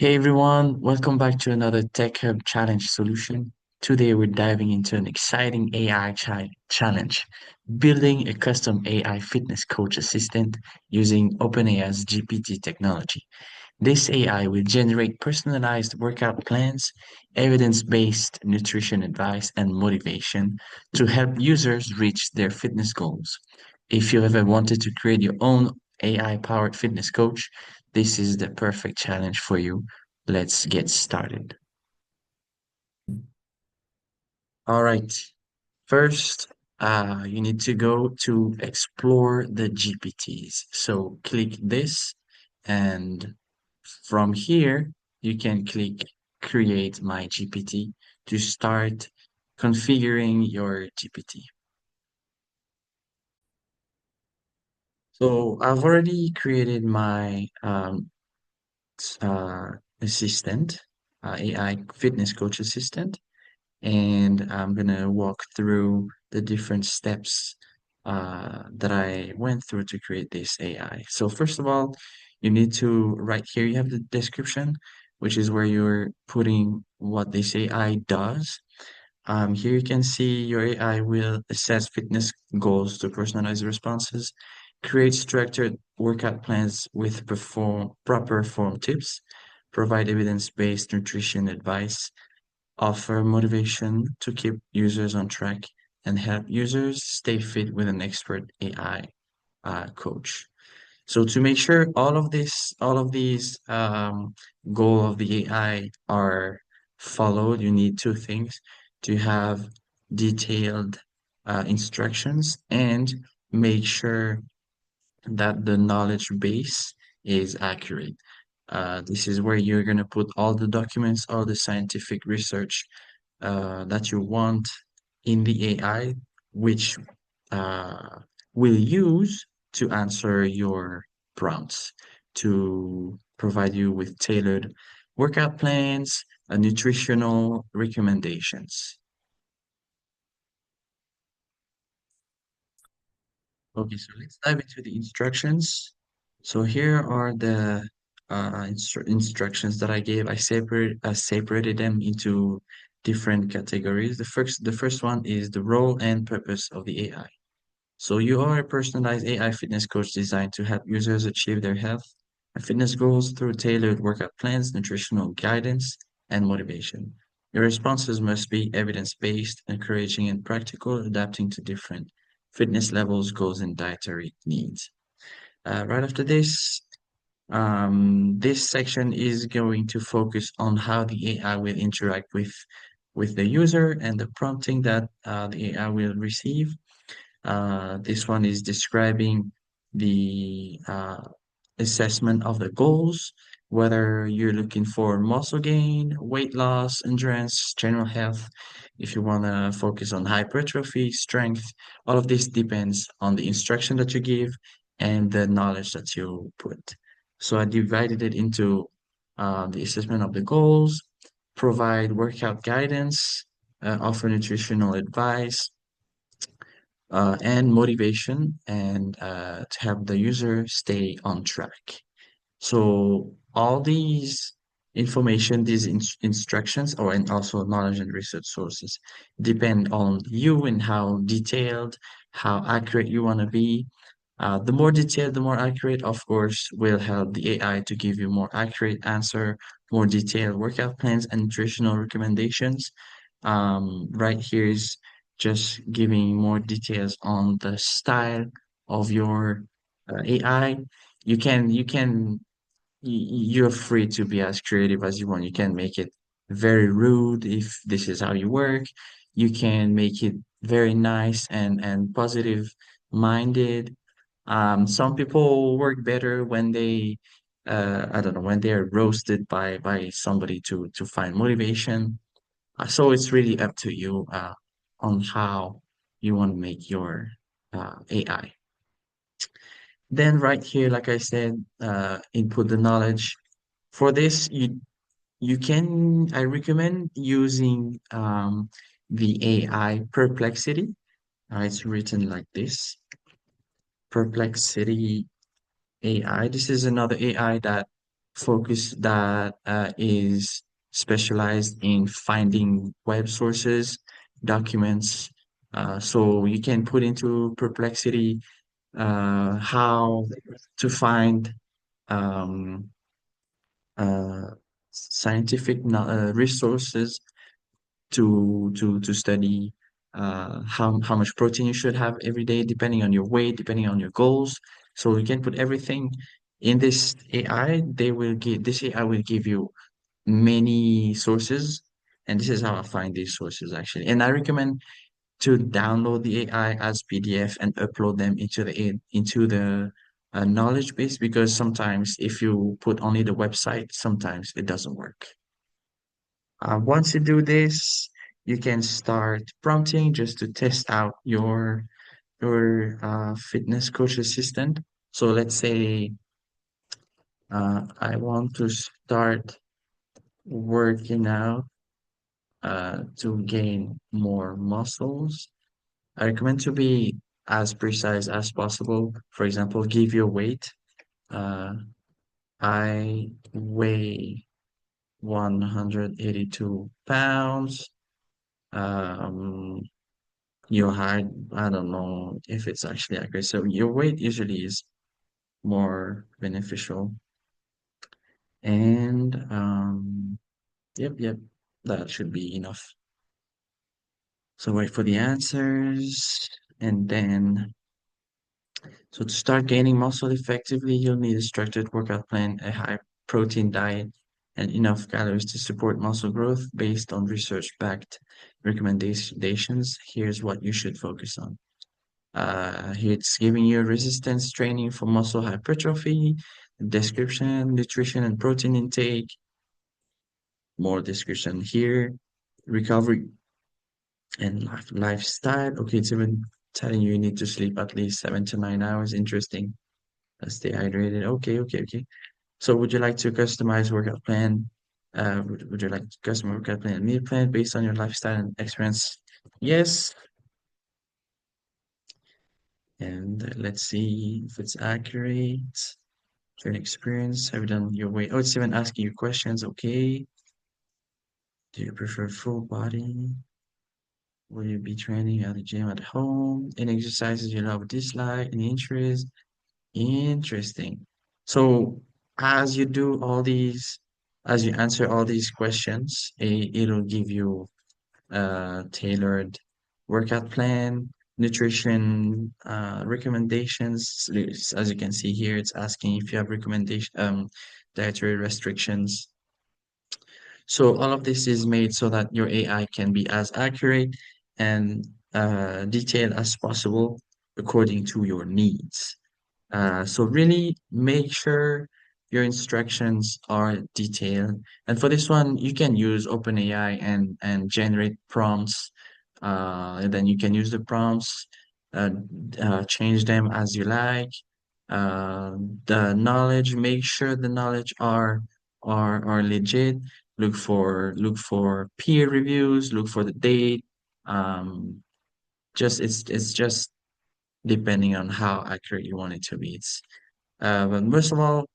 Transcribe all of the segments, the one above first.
Hey everyone, welcome back to another Tech Hub Challenge solution. Today we're diving into an exciting challenge, building a custom AI fitness coach assistant using OpenAI's GPT technology. This AI will generate personalized workout plans, evidence-based nutrition advice, and motivation to help users reach their fitness goals. If you ever wanted to create your own AI-powered fitness coach, this is the perfect challenge for you. Let's get started. All right. First, you need to go to explore the GPTs. So click this, and from here, you can click Create My GPT to start configuring your GPT. So I've already created my uh, assistant, AI fitness coach assistant. And I'm gonna walk through the different steps that I went through to create this AI. So first of all, you need to, right here, you have the description, which is where you're putting what this AI does. Here you can see your AI will assess fitness goals to personalize responses, create structured workout plans with proper form tips, provide evidence-based nutrition advice, offer motivation to keep users on track, and help users stay fit with an expert AI coach. So to make sure all of these goal of the AI are followed, you need two things: to have detailed instructions and make sure that the knowledge base is accurate. This is where you're going to put all the documents, all the scientific research that you want in the AI, which uh, will use to answer your prompts to provide you with tailored workout plans and nutritional recommendations. Okay, so let's dive into the instructions. So here are the instructions that I gave. I separated them into different categories. The first one is the role and purpose of the AI. So you are a personalized AI fitness coach designed to help users achieve their health and fitness goals through tailored workout plans, nutritional guidance, and motivation. Your responses must be evidence-based, encouraging, and practical, adapting to different fitness levels, goals, and dietary needs. Right after this, this section is going to focus on how the AI will interact with the user and the prompting that the AI will receive. This one is describing the assessment of the goals, whether you're looking for muscle gain, weight loss, endurance, general health. If you want to focus on hypertrophy, strength, all of this depends on the instruction that you give and the knowledge that you put. So I divided it into the assessment of the goals, provide workout guidance, offer nutritional advice, and motivation, and to help the user stay on track. So all these information, these instructions, or and also knowledge and research sources depend on you and how detailed, how accurate you want to be. The more detailed, the more accurate, of course, will help the AI to give you more accurate answer, more detailed workout plans and nutritional recommendations. Right here is just giving more details on the style of your AI. You're free to be as creative as you want. You can make it very rude if this is how you work. You can make it very nice and positive minded. Some people work better when they I don't know, when they're roasted by somebody to find motivation. So it's really up to you on how you want to make your AI. Then right here, like I said, input the knowledge. For this, I recommend using the AI Perplexity. It's written like this, Perplexity AI. This is another AI that focus that is specialized in finding web sources, documents. So you can put into Perplexity how to find um, uh, scientific resources to study how much protein you should have every day, depending on your weight, depending on your goals. So you can put everything in this AI. This AI will give you many sources, and this is how I find these sources actually. And I recommend to download the AI as PDF and upload them into the knowledge base, because sometimes if you put only the website, sometimes it doesn't work. Once you do this, you can start prompting just to test out your fitness coach assistant. So let's say I want to start working out to gain more muscles. I recommend to be as precise as possible. For example, give your weight. Uh, I weigh 182 pounds. Um, your height, I don't know if it's actually accurate. So your weight usually is more beneficial. And yep, that should be enough. So wait for the answers. And then, so to start gaining muscle effectively, you'll need a structured workout plan, a high protein diet, and enough calories to support muscle growth based on research-backed recommendations. Here's what you should focus on. Here it's giving you resistance training for muscle hypertrophy, description, nutrition and protein intake, more description here, recovery and lifestyle. Okay, it's even telling you need to sleep at least 7 to 9 hours. Interesting. Stay hydrated. Okay. So would you like to customize workout plan? Would you like to customize workout plan and meal plan based on your lifestyle and experience? Yes. And let's see if it's accurate. Training experience. Have you done your weight? Oh, it's even asking you questions. Okay. Do you prefer full body? Will you be training at the gym at home? Any exercises you love or dislike? Any interest? Interesting. So as you do all these, as you answer all these questions, it'll give you tailored workout plan, nutrition recommendations. As you can see here, it's asking if you have dietary restrictions. So all of this is made so that your AI can be as accurate and detailed as possible according to your needs. So really make sure your instructions are detailed. And for this one, you can use OpenAI and generate prompts. And then you can use the prompts, uh, change them as you like. Uh, the knowledge, make sure the knowledge are legit. Look for peer reviews. Look for the date. Um, it's just depending on how accurate you want it to be. But most of all,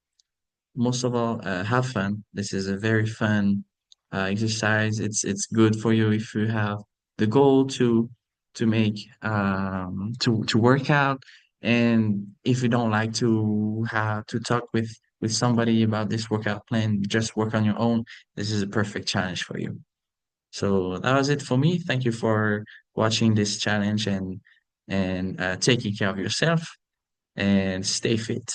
have fun. This is a very fun exercise. It's good for you if you have the goal to work out, and if you don't like to have to talk with somebody about this workout plan, just work on your own. This is a perfect challenge for you. So that was it for me. Thank you for watching this challenge and taking care of yourself and stay fit.